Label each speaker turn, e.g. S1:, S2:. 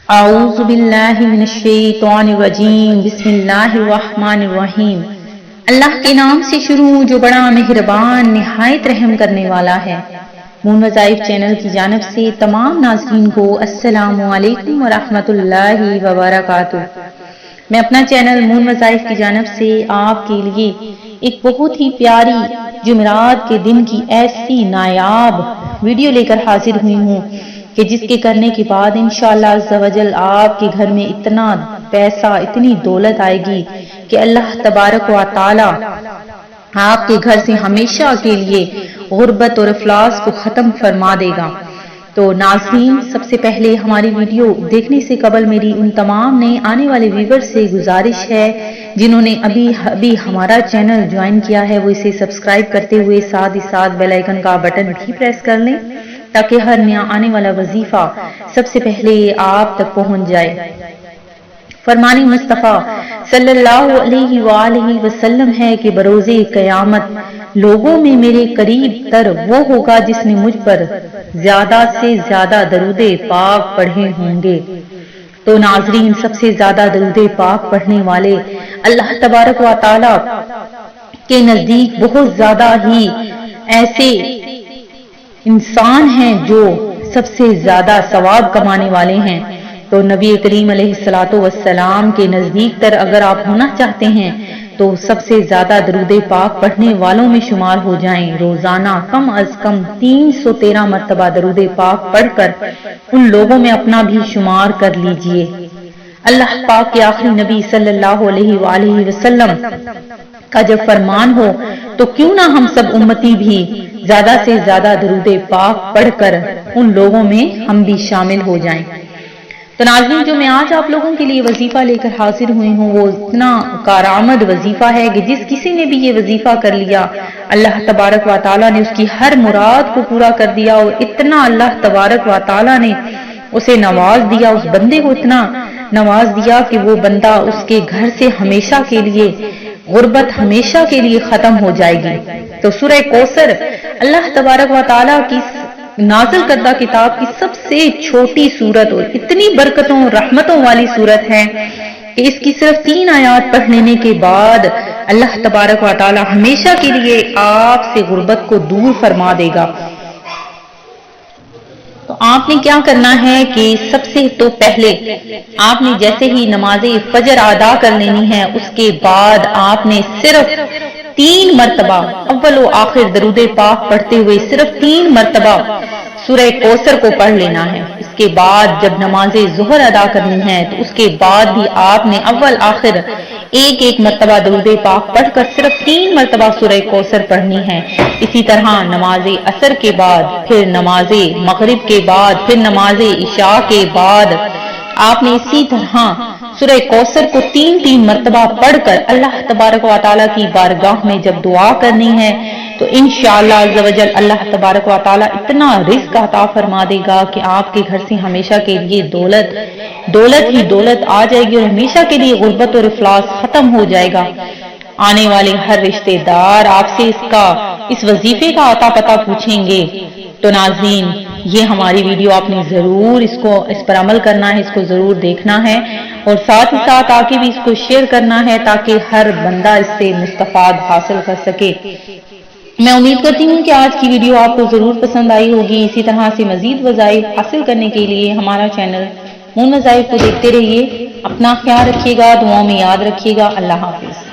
S1: اعوذ باللہ من الشیطان الرجیم بسم اللہ الرحمن الرحیم۔ اللہ کے نام سے شروع جو بڑا مہربان نہایت رحم کرنے والا ہے۔ مون وظائف چینل کی جانب سے تمام ناظرین کو السلام علیکم ورحمۃ اللہ وبرکاتہ۔ میں اپنا چینل مون وظائف کی جانب سے آپ کے لیے ایک بہت ہی پیاری جمعرات کے دن کی ایسی نایاب ویڈیو لے کر حاضر ہوئی ہوں کہ جس کے کرنے کے بعد انشاءاللہ عز و جل آپ کے گھر میں اتنا پیسہ اتنی دولت آئے گی کہ اللہ تبارک و تعالی آپ کے گھر سے ہمیشہ کے لیے غربت اور افلاس کو ختم فرما دے گا۔ تو ناظرین، سب سے پہلے ہماری ویڈیو دیکھنے سے قبل میری ان تمام نئے آنے والے ویور سے گزارش ہے جنہوں نے ابھی ہمارا چینل جوائن کیا ہے وہ اسے سبسکرائب کرتے ہوئے ساتھ ہی ساتھ بیل آئیکن کا بٹن بھی پریس کر لیں تاکہ ہر نیا آنے والا وظیفہ سب سے پہلے آپ تک پہنچ جائے۔ فرمان مصطفیٰ صلی اللہ علیہ وآلہ وسلم ہے کہ بروز قیامت لوگوں میں میرے قریب تر وہ ہوگا جس نے مجھ پر زیادہ سے زیادہ درود پاک پڑھے ہوں گے۔ تو ناظرین، سب سے زیادہ درود پاک پڑھنے والے اللہ تبارک و تعالی کے نزدیک بہت زیادہ ہی ایسے انسان ہیں جو سب سے زیادہ ثواب کمانے والے ہیں۔ تو نبی کریم علیہ الصلوۃ والسلام کے نزدیک تر اگر آپ ہونا چاہتے ہیں تو سب سے زیادہ درود پاک پڑھنے والوں میں شمار ہو جائیں۔ روزانہ کم از کم 313 مرتبہ درود پاک پڑھ کر ان لوگوں میں اپنا بھی شمار کر لیجئے۔ اللہ پاک کے آخری نبی صلی اللہ علیہ وآلہ وسلم کا جب فرمان ہو تو کیوں نہ ہم سب امتی بھی زیادہ سے زیادہ درود پاک پڑھ کر ان لوگوں میں ہم بھی شامل ہو جائیں۔ تو ناظرین، جو میں آج آپ لوگوں کے لیے وظیفہ لے کر حاضر ہوئی ہوں وہ اتنا کارآمد وظیفہ ہے کہ جس کسی نے بھی یہ وظیفہ کر لیا اللہ تبارک و تعالیٰ نے اس کی ہر مراد کو پورا کر دیا، اور اتنا اللہ تبارک و تعالیٰ نے اسے نواز دیا، اس بندے کو اتنا نواز دیا کہ وہ بندہ اس کے گھر سے ہمیشہ کے لیے غربت ہمیشہ کے لیے ختم ہو جائے گی۔ تو سورہ کوثر اللہ تبارک و تعالیٰ کی نازل کردہ کتاب کی سب سے چھوٹی سورت اور اتنی برکتوں اور رحمتوں والی سورت ہے کہ اس کی صرف 3 آیات پڑھ لینے کے بعد اللہ تبارک و تعالیٰ ہمیشہ کے لیے آپ سے غربت کو دور فرما دے گا۔ تو آپ نے کیا کرنا ہے کہ سب سے تو پہلے آپ نے جیسے ہی نماز فجر ادا کر لینی ہے اس کے بعد آپ نے صرف 3 مرتبہ اول و آخر درود پاک پڑھتے ہوئے صرف 3 مرتبہ سورہ کوثر کو پڑھ لینا ہے۔ اس کے بعد جب نماز ظہر ادا کرنی ہے تو اس کے بعد بھی آپ نے اول آخر ایک مرتبہ درود پاک پڑھ کر صرف 3 مرتبہ سورہ کوثر پڑھنی ہے۔ اسی طرح نماز عصر کے بعد، پھر نماز مغرب کے بعد، پھر نماز عشاء کے بعد آپ نے اسی طرح سورہ کوثر کو 3 مرتبہ پڑھ کر اللہ تبارک و تعالیٰ کی بارگاہ میں جب دعا کرنی ہے تو انشاءاللہ عز و جل اللہ تبارک و تعالیٰ اتنا رزق عطا فرما دے گا کہ آپ کے گھر سے ہمیشہ کے لیے دولت ہی دولت آ جائے گی اور ہمیشہ کے لیے غربت اور افلاس ختم ہو جائے گا۔ آنے والے ہر رشتہ دار آپ سے اس وظیفے کا عطا پتہ پوچھیں گے۔ تو ناظرین، یہ ہماری ویڈیو آپ نے ضرور اس پر عمل کرنا ہے، اس کو ضرور دیکھنا ہے اور ساتھ ہی ساتھ آگے بھی اس کو شیئر کرنا ہے تاکہ ہر بندہ اس سے مستفاد حاصل کر سکے۔ میں امید کرتی ہوں کہ آج کی ویڈیو آپ کو ضرور پسند آئی ہوگی۔ اسی طرح سے مزید وظائف حاصل کرنے کے لیے ہمارا چینل مون وظائف کو دیکھتے رہیے۔ اپنا خیال رکھیے گا، دعاؤں میں یاد رکھیے گا۔ اللہ حافظ۔